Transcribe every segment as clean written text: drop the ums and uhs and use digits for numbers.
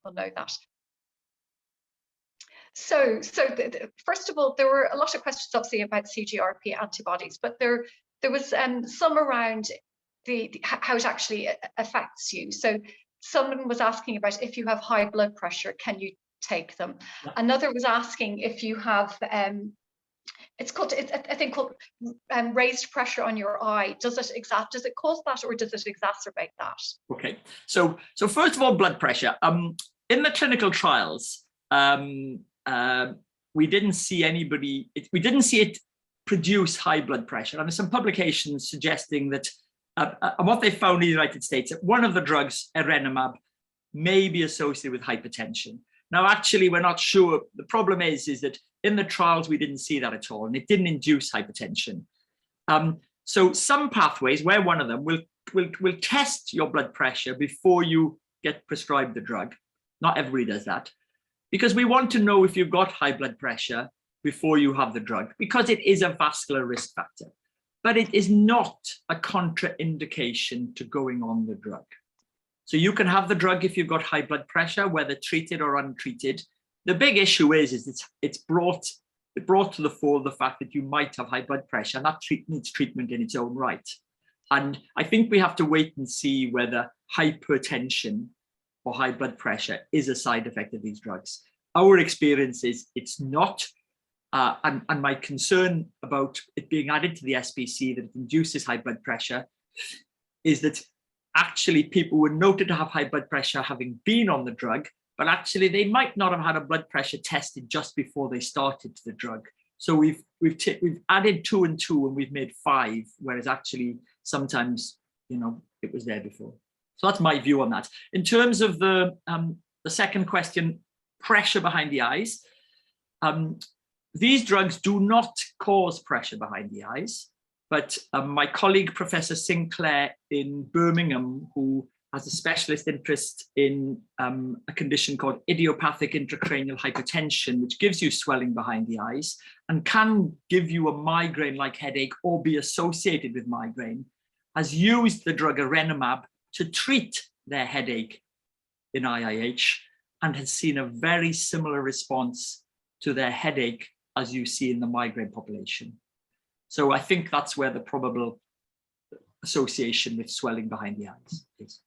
people know that. So first of all, there were a lot of questions obviously about CGRP antibodies, but there was some around how it actually affects you. So someone was asking about if you have high blood pressure, can you take them? Yeah. Another was asking if you have it's called raised pressure on your eye. Does it cause that, or does it exacerbate that? Okay, so first of all, blood pressure. In the clinical trials, we didn't see it produce high blood pressure. And there's some publications suggesting that, and what they found in the United States, that one of the drugs, erenumab, may be associated with hypertension. Now, actually, we're not sure. The problem is that in the trials, we didn't see that at all, and it didn't induce hypertension. So some pathways, where one of them will test your blood pressure before you get prescribed the drug. Not everybody does that, because we want to know if you've got high blood pressure before you have the drug, because it is a vascular risk factor, but it is not a contraindication to going on the drug. So you can have the drug if you've got high blood pressure, whether treated or untreated. The big issue is it's brought to the fore the fact that you might have high blood pressure, and that needs treatment in its own right. And I think we have to wait and see whether hypertension or high blood pressure is a side effect of these drugs. Our experience is it's not. And my concern about it being added to the SPC that it induces high blood pressure is that actually people were noted to have high blood pressure having been on the drug, but actually they might not have had a blood pressure tested just before they started the drug. So we've added 2 and 2 and we've made 5, whereas actually sometimes, it was there before. So that's my view on that. In terms of the second question, pressure behind the eyes, these drugs do not cause pressure behind the eyes, but my colleague, Professor Sinclair in Birmingham, who has a specialist interest in a condition called idiopathic intracranial hypertension, which gives you swelling behind the eyes and can give you a migraine-like headache or be associated with migraine, has used the drug erenumab to treat their headache in IIH and has seen a very similar response to their headache as you see in the migraine population. So I think that's where the probable association with swelling behind the eyes is.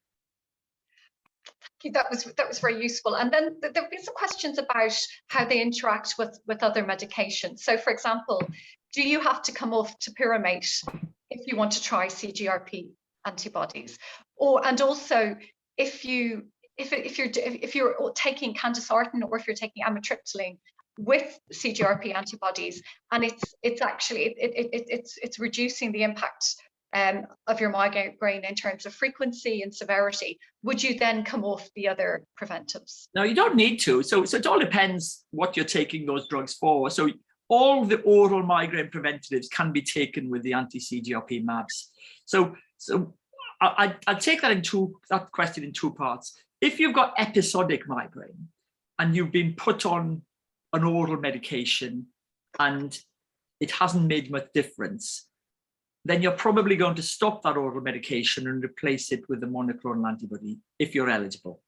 That was very useful. And then there have been some questions about how they interact with other medications. So, for example, do you have to come off topiramate if you want to try CGRP antibodies? And also, if you're taking candesartan or if you're taking amitriptyline with CGRP antibodies, and it's reducing the impact of your migraine in terms of frequency and severity, would you then come off the other preventives? No, you don't need to. So it all depends what you're taking those drugs for. So all the oral migraine preventatives can be taken with the anti-CGRP mAbs. So I'll take that question in 2 parts. If you've got episodic migraine and you've been put on an oral medication and it hasn't made much difference, then you're probably going to stop that oral medication and replace it with a monoclonal antibody if you're eligible.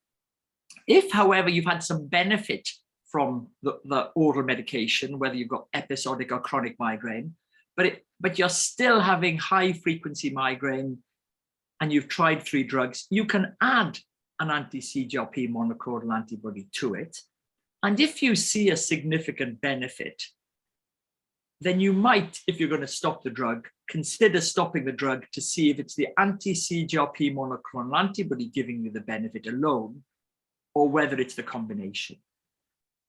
If, however, you've had some benefit from the oral medication, whether you've got episodic or chronic migraine, but you're still having high frequency migraine and you've tried 3 drugs, you can add an anti-CGRP monoclonal antibody to it. And if you see a significant benefit, then you might, if you're going to stop the drug, consider stopping the drug to see if it's the anti-CGRP monoclonal antibody giving you the benefit alone, or whether it's the combination.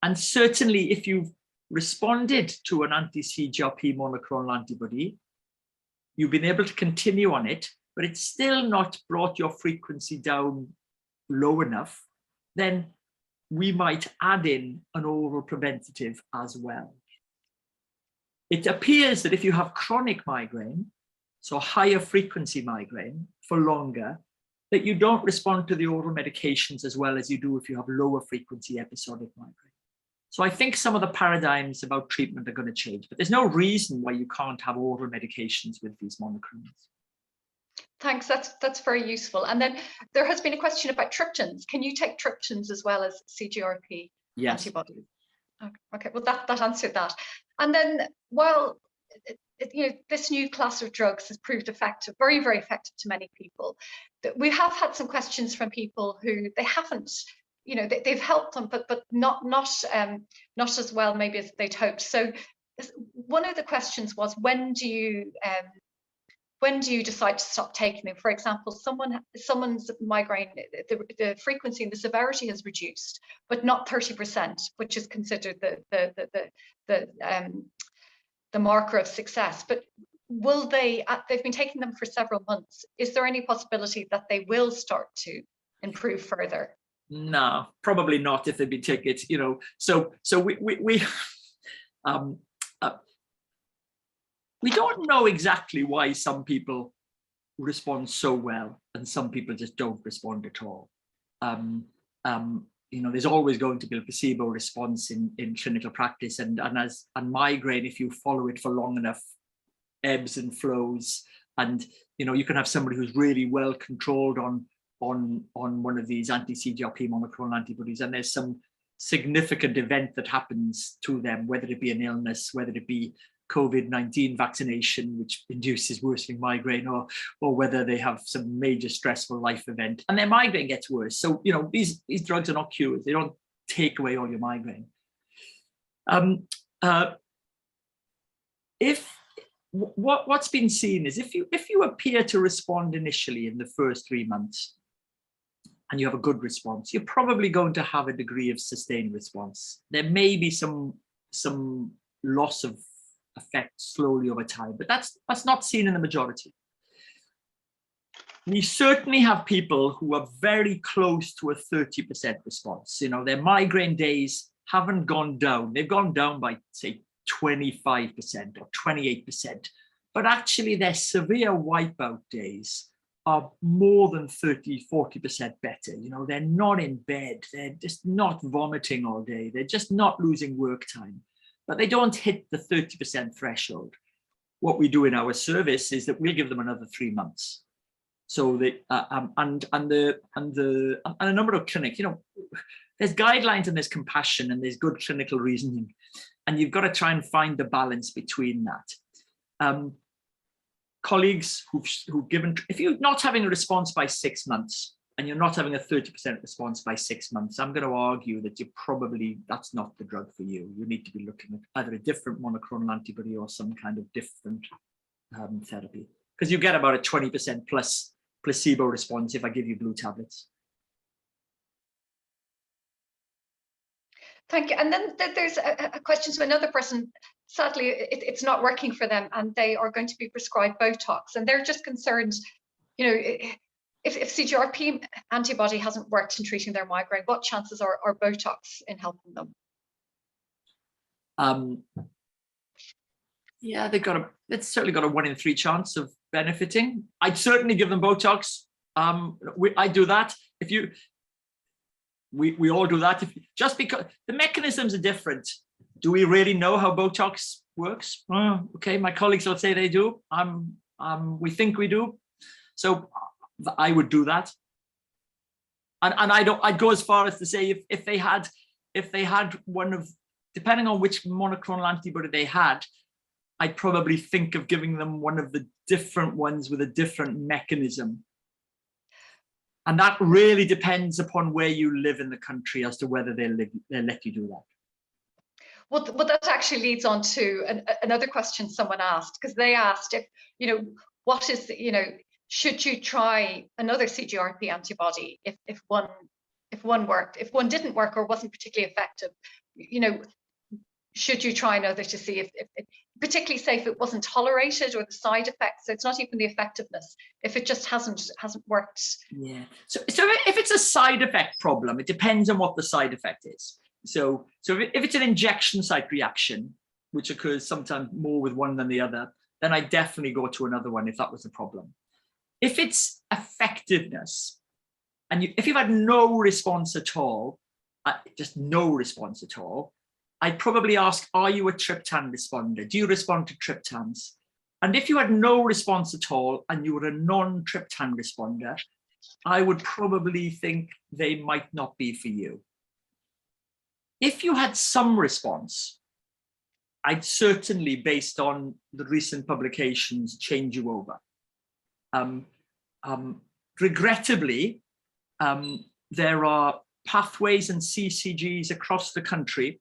And certainly if you've responded to an anti-CGRP monoclonal antibody, you've been able to continue on it, but it's still not brought your frequency down low enough, then we might add in an oral preventative as well. It appears that if you have chronic migraine, so higher frequency migraine for longer, that you don't respond to the oral medications as well as you do if you have lower frequency episodic migraine. So I think some of the paradigms about treatment are going to change, but there's no reason why you can't have oral medications with these monoclonals. Thanks, that's very useful. And then there has been a question about triptans. Can you take triptans as well as CGRP antibodies? Okay, well that answered that. And then while this new class of drugs has proved effective, very, very effective to many people, we have had some questions from people who they haven't, they've helped them, but not as well maybe as they'd hoped. So one of the questions was, when do you decide to stop taking them? For example, someone's migraine, the frequency and the severity has reduced, but not 30%, which is considered the marker of success. But will they've been taking them for several months. Is there any possibility that they will start to improve further? No, probably not if they've been taking it, So we don't know exactly why some people respond so well and some people just don't respond at all. There's always going to be a placebo response in clinical practice, and migraine, if you follow it for long enough, ebbs and flows, and you can have somebody who's really well controlled on one of these anti-CGRP monoclonal antibodies, and there's some significant event that happens to them, whether it be an illness, whether it be COVID-19 vaccination, which induces worsening migraine, or whether they have some major stressful life event and their migraine gets worse. So, these drugs are not cures. They don't take away all your migraine. What's been seen is if you appear to respond initially in the first 3 months and you have a good response, you're probably going to have a degree of sustained response. There may be some loss of effect slowly over time, but that's not seen in the majority. We certainly have people who are very close to a 30% response. Their migraine days haven't gone down. They've gone down by, say, 25% or 28%, but actually their severe wipeout days are more than 30-40% better. They're not in bed, they're just not vomiting all day, they're just not losing work time, but they don't hit the 30% threshold. What we do in our service is that we'll give them another 3 months. So they and a number of clinics, there's guidelines and there's compassion and there's good clinical reasoning, and you've got to try and find the balance between that. Colleagues who've given, if you're not having a response by 6 months and you're not having a 30% response by 6 months, I'm going to argue that that's not the drug for you. You need to be looking at either a different monoclonal antibody or some kind of different therapy, because you get about a 20% plus placebo response if I give you blue tablets. Thank you. And then there's a question to another person. Sadly, it's not working for them and they are going to be prescribed Botox, and they're just concerned, if CGRP antibody hasn't worked in treating their migraine, what chances are Botox in helping them? Yeah, it's certainly got a 1 in 3 chance of benefiting. I'd certainly give them Botox. I do that. We all do that. Just because the mechanisms are different. Do we really know how Botox works? Okay, my colleagues will say they do. We think we do. So I would do that. And I'd go as far as to say if they had one of, depending on which monoclonal antibody they had, I'd probably think of giving them one of the different ones with a different mechanism. And that really depends upon where you live in the country as to whether they'll let you do that. Well, that actually leads on to another question someone asked, because they asked if, what is, should you try another CGRP antibody if one worked, if one didn't work or wasn't particularly effective, should you try another to see if particularly say if it wasn't tolerated, or the side effects? So it's not even the effectiveness, if it just hasn't worked. Yeah. So if it's a side effect problem, it depends on what the side effect is. So if it's an injection site reaction, which occurs sometimes more with one than the other, then I definitely go to another one if that was the problem. If it's effectiveness, and if you've had no response at all, just no response at all, I'd probably ask, are you a triptan responder? Do you respond to triptans? And if you had no response at all and you were a non-triptan responder, I would probably think they might not be for you. If you had some response, I'd certainly, based on the recent publications, change you over. Regrettably, there are pathways and CCGs across the country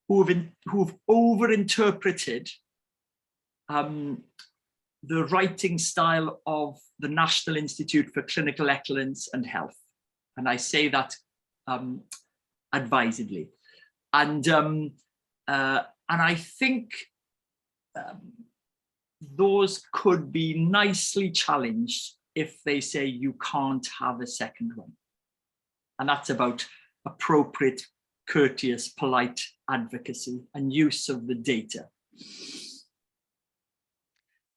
who've overinterpreted the writing style of the National Institute for Clinical Excellence and Health. And I say that advisedly. And I think those could be nicely challenged if they say you can't have a second one. And that's about appropriate, courteous, polite advocacy and use of the data.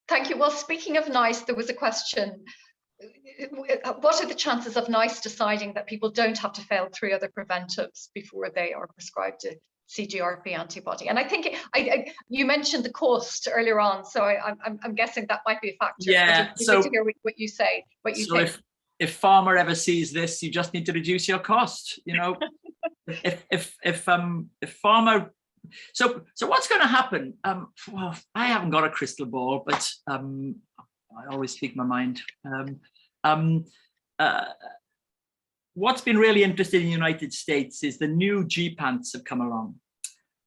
Thank you. Well, speaking of NICE, there was a question. What are the chances of NICE deciding that people don't have to fail 3 other preventives before they are prescribed a CGRP antibody? And I think you mentioned the cost earlier on, so I'm guessing that might be a factor. Yeah. So to hear what you say, what you think. If pharma ever sees this, you just need to reduce your cost. You know, if pharma. So what's going to happen? Well, I haven't got a crystal ball, but I always speak my mind. What's been really interesting in the United States is the new G-pants have come along,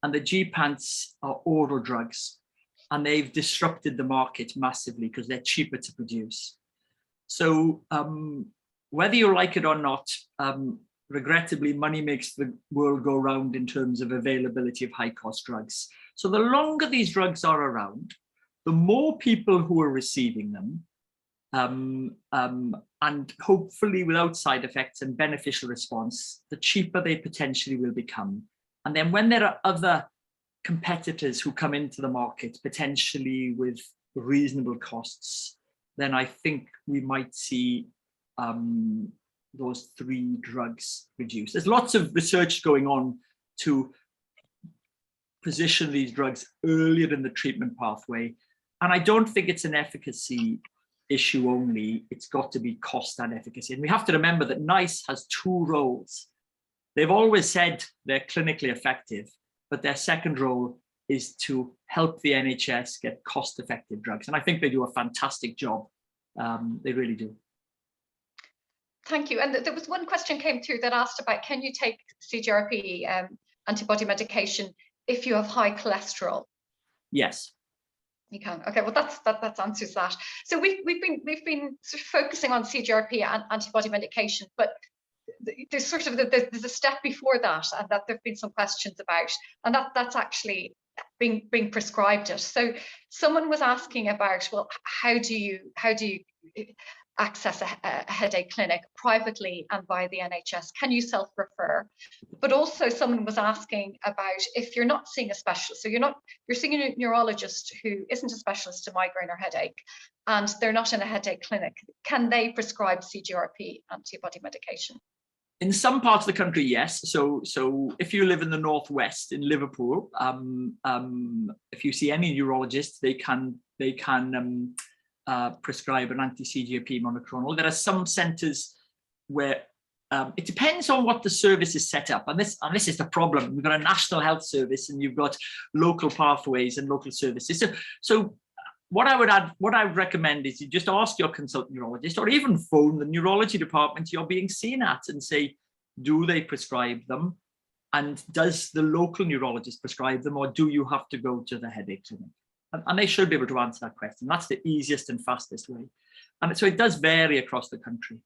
and the G-pants are oral drugs, and they've disrupted the market massively because they're cheaper to produce. So whether you like it or not, regrettably, money makes the world go round in terms of availability of high-cost drugs. So the longer these drugs are around, the more people who are receiving them, and hopefully without side effects and beneficial response, the cheaper they potentially will become. And then when there are other competitors who come into the market, potentially with reasonable costs, then I think we might see those 3 drugs reduced. There's lots of research going on to position these drugs earlier in the treatment pathway. And I don't think it's an efficacy issue only, it's got to be cost and efficacy. And we have to remember that NICE has 2 roles. They've always said they're clinically effective, but their second role is to help the NHS get cost-effective drugs. And I think they do a fantastic job. They really do. Thank you. And there was one question came through that asked about, can you take CGRP antibody medication if you have high cholesterol? Yes. You can. Okay, well that answers that. So we've been sort of focusing on CGRP and antibody medication, but there's sort of there's a step before that, and that there've been some questions about, and that's actually being prescribed it. So someone was asking about, well, how do you access a headache clinic privately and by the NHS? Can you self-refer? But also someone was asking about, if you're not seeing a specialist, so you're seeing a neurologist who isn't a specialist in migraine or headache, and they're not in a headache clinic, can they prescribe CGRP antibody medication? In some parts of the country, yes. So if you live in the northwest in Liverpool, if you see any neurologist, they can prescribe an anti-CGRP monoclonal. There are some centres where it depends on what the service is set up, and this is the problem. We've got a national health service, and you've got local pathways and local services. So what I would recommend is you just ask your consultant neurologist, or even phone the neurology department you're being seen at and say, do they prescribe them? And does the local neurologist prescribe them, or do you have to go to the headache clinic? And they should be able to answer that question. That's the easiest and fastest way. And so it does vary across the country.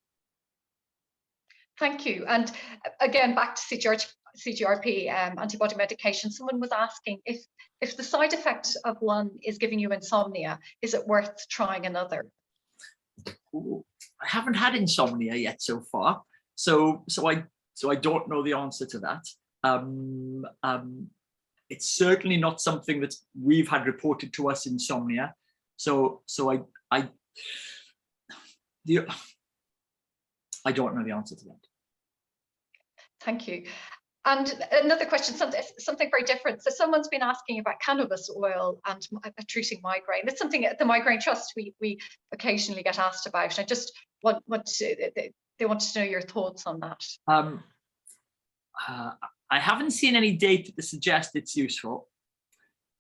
Thank you. And again, back to CGRP antibody medication, someone was asking if the side effect of one is giving you insomnia, is it worth trying another? Ooh, I haven't had insomnia yet so far, so I don't know the answer to that. It's certainly not something that we've had reported to us, insomnia. So I don't know the answer to that. Thank you. And another question, something very different. So someone's been asking about cannabis oil and treating migraine. It's something at the Migraine Trust we occasionally get asked about. I just they wanted to know your thoughts on that. I haven't seen any data to suggest it's useful.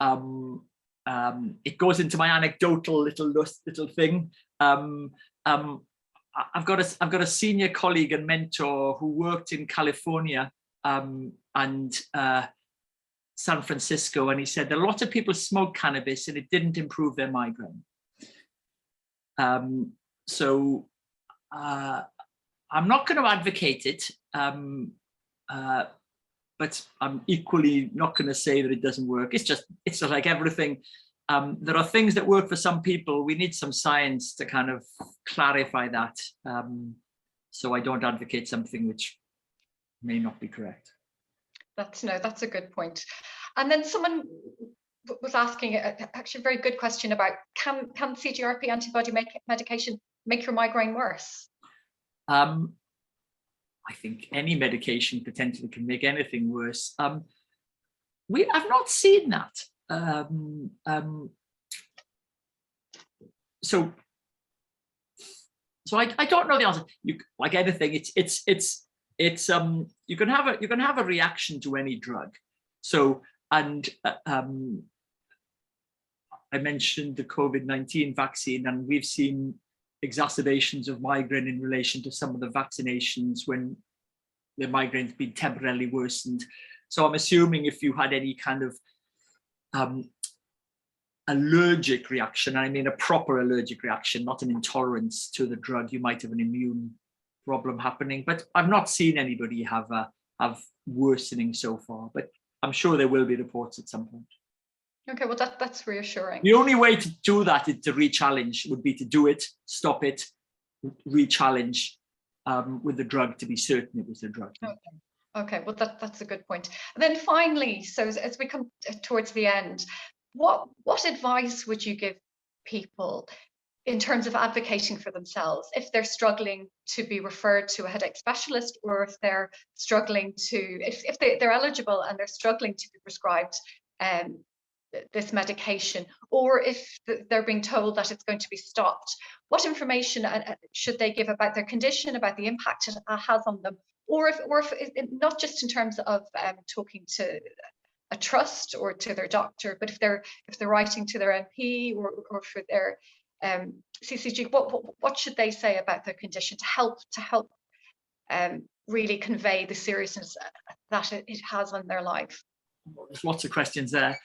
It goes into my anecdotal little thing. I've got a senior colleague and mentor who worked in California and San Francisco, and he said that a lot of people smoke cannabis and it didn't improve their migraine. So I'm not going to advocate it, but I'm equally not going to say that it doesn't work. It's just like everything. There are things that work for some people. We need some science to kind of clarify that. So I don't advocate something which may not be correct. That's a good point. And then someone was asking actually a very good question about can CGRP antibody medication make your migraine worse? I think any medication potentially can make anything worse. I've not seen that. So I don't know the answer. Like anything, you can have a reaction to any drug. So I mentioned the COVID-19 vaccine, and we've seen exacerbations of migraine in relation to some of the vaccinations when the migraine's been temporarily worsened. So I'm assuming if you had any kind of allergic reaction, and I mean a proper allergic reaction, not an intolerance to the drug, you might have an immune problem happening. But I've not seen anybody have worsening so far, but I'm sure there will be reports at some point. Okay, well that's reassuring. The only way to do that is to re-challenge, would be to do it, stop it, re-challenge with the drug to be certain it was the drug. Okay, well that's a good point. And then finally, so as we come towards the end, what advice would you give people in terms of advocating for themselves if they're struggling to be referred to a headache specialist, or if they're struggling to, if they're eligible and they're struggling to be prescribed this medication, or if they're being told that it's going to be stopped? What information should they give about their condition, about the impact it has on them, or if not just in terms of talking to a trust or to their doctor, but if they're writing to their MP or for their CCG, what should they say about their condition to help really convey the seriousness that it has on their life? There's lots of questions there.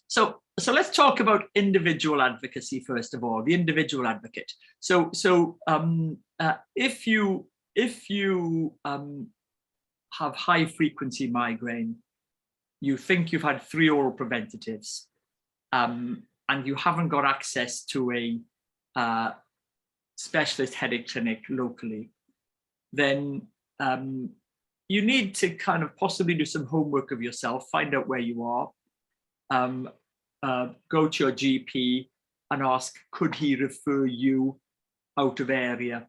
So let's talk about individual advocacy first of all. The individual advocate. So if you have high frequency migraine, you think you've had 3 oral preventatives, and you haven't got access to a specialist headache clinic locally, then you need to kind of possibly do some homework of yourself, find out where you are, go to your GP and ask, could he refer you out of area?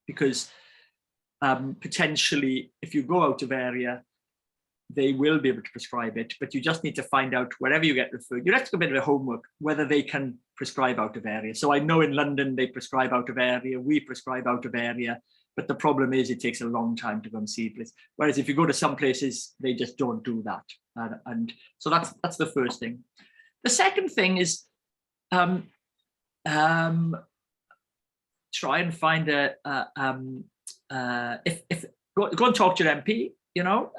Because potentially, if you go out of area, they will be able to prescribe it, but you just need to find out wherever you get referred. You have to do a bit of homework, whether they can prescribe out of area. So I know in London, they prescribe out of area, we prescribe out of area, but the problem is it takes a long time to go and see a place. Whereas if you go to some places, they just don't do that. And so that's the first thing. The second thing is try and find go and talk to your MP, you know.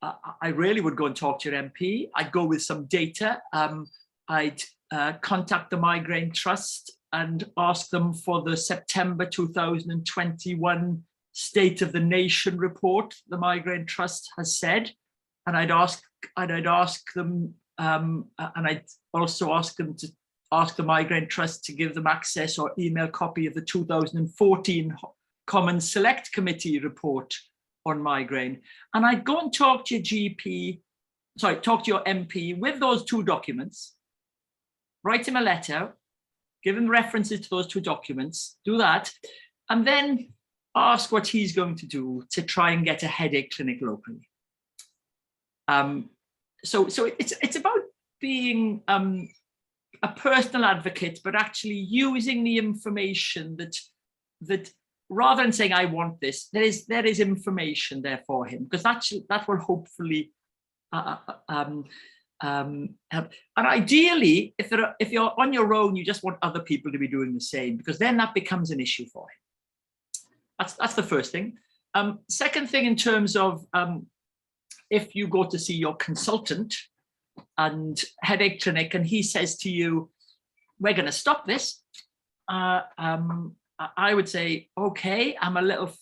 I really would go and talk to your MP. I'd go with some data. I'd contact the Migraine Trust and ask them for the September 2021 State of the Nation report the Migraine Trust has said. And I'd ask them, and I'd also ask them to ask the Migraine Trust to give them access or email copy of the 2014 Common Select Committee report on migraine. And I'd go and talk to your talk to your MP with those 2 documents, write him a letter, give him references to those 2 documents, do that. And then ask what he's going to do to try and get a headache clinic locally. So it's about being a personal advocate, but actually using the information that rather than saying I want this, there is information there for him, because that will hopefully help. And ideally, if you're on your own, you just want other people to be doing the same, because then that becomes an issue for him. That's the first thing. Second thing, in terms of if you go to see your consultant and headache clinic, and he says to you, we're going to stop this, I would say, okay, I'm a little,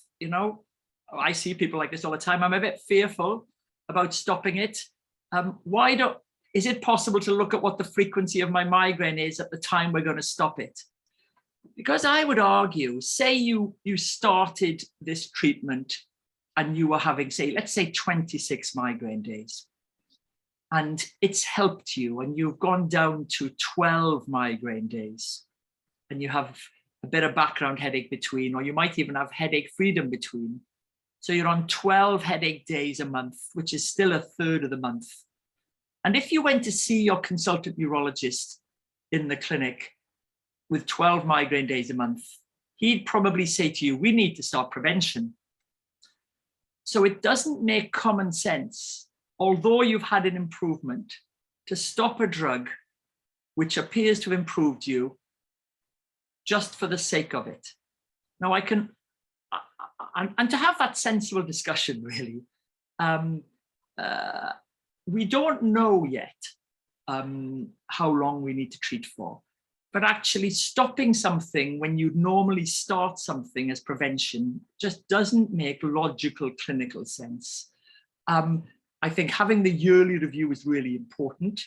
I see people like this all the time. I'm a bit fearful about stopping it. Is it possible to look at what the frequency of my migraine is at the time we're going to stop it? Because I would argue, say you started this treatment and you were having, let's say 26 migraine days, and it's helped you, and you've gone down to 12 migraine days, and you have a bit of background headache between, or you might even have headache freedom between. So you're on 12 headache days a month, which is still a third of the month. And if you went to see your consultant neurologist in the clinic with 12 migraine days a month, he'd probably say to you, we need to start prevention. So it doesn't make common sense, although you've had an improvement, to stop a drug which appears to have improved you just for the sake of it. Now I can, and to have that sensible discussion really, we don't know yet how long we need to treat for, but actually stopping something when you'd normally start something as prevention just doesn't make logical clinical sense. I think having the yearly review is really important,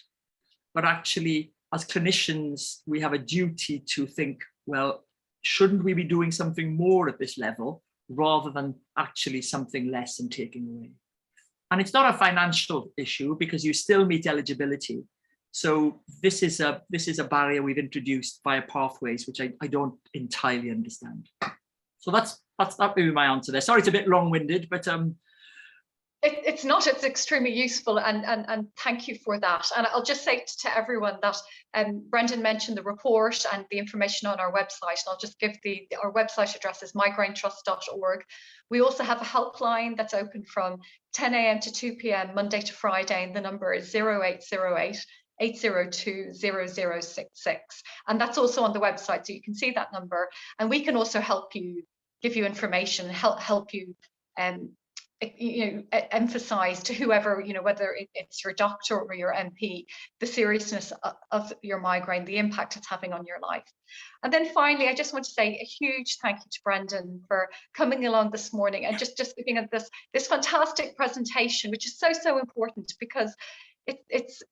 but actually as clinicians, we have a duty to think, well, shouldn't we be doing something more at this level rather than actually something less and taking away? And it's not a financial issue because you still meet eligibility. So this is a barrier we've introduced via pathways, which I don't entirely understand. So that would be my answer there. Sorry, it's a bit long-winded, but it's not. It's extremely useful, and thank you for that. And I'll just say to everyone that Brendan mentioned the report and the information on our website. And I'll just give our website address is migrainetrust.org. We also have a helpline that's open from 10 a.m. to 2 p.m. Monday to Friday, and the number is 0808 802 0066. And that's also on the website, so you can see that number. And we can also help you, give you information, help you emphasize to whoever, whether it's your doctor or your MP, the seriousness of your migraine, the impact it's having on your life. And then finally, I just want to say a huge thank you to Brendan for coming along this morning and just giving us this fantastic presentation, which is so important, because it's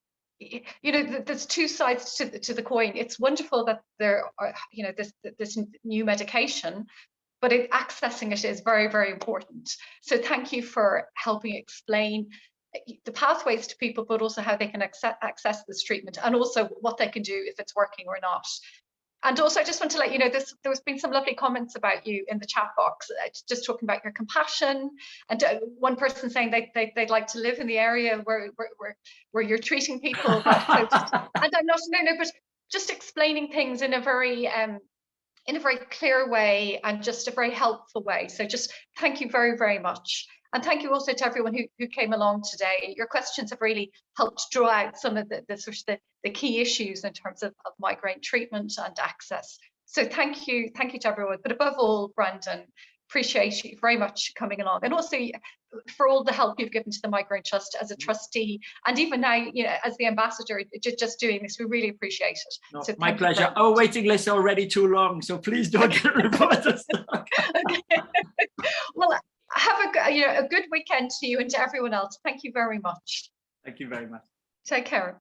there's two sides to the coin. It's wonderful that there are this new medication, but accessing it is very important. So thank you for helping explain the pathways to people, but also how they can access this treatment, and also what they can do if it's working or not. And also, I just want to let you know, there's been some lovely comments about you in the chat box, just talking about your compassion, and one person saying they'd like to live in the area where you're treating people. But, and I'm not, but just explaining things in a very clear way and just a very helpful way. So just thank you very much. And thank you also to everyone who came along today. Your questions have really helped draw out some of the key issues in terms of migraine treatment and access. So thank you to everyone. But above all, Brendan, appreciate you very much coming along, and also for all the help you've given to the Migraine Trust as a trustee, and even now, as the ambassador, just doing this. We really appreciate it. No, so my pleasure. Our waiting list is already too long, so please don't get reported. Okay. Well, have a good weekend to you and to everyone else. Thank you very much. Thank you very much. Take care.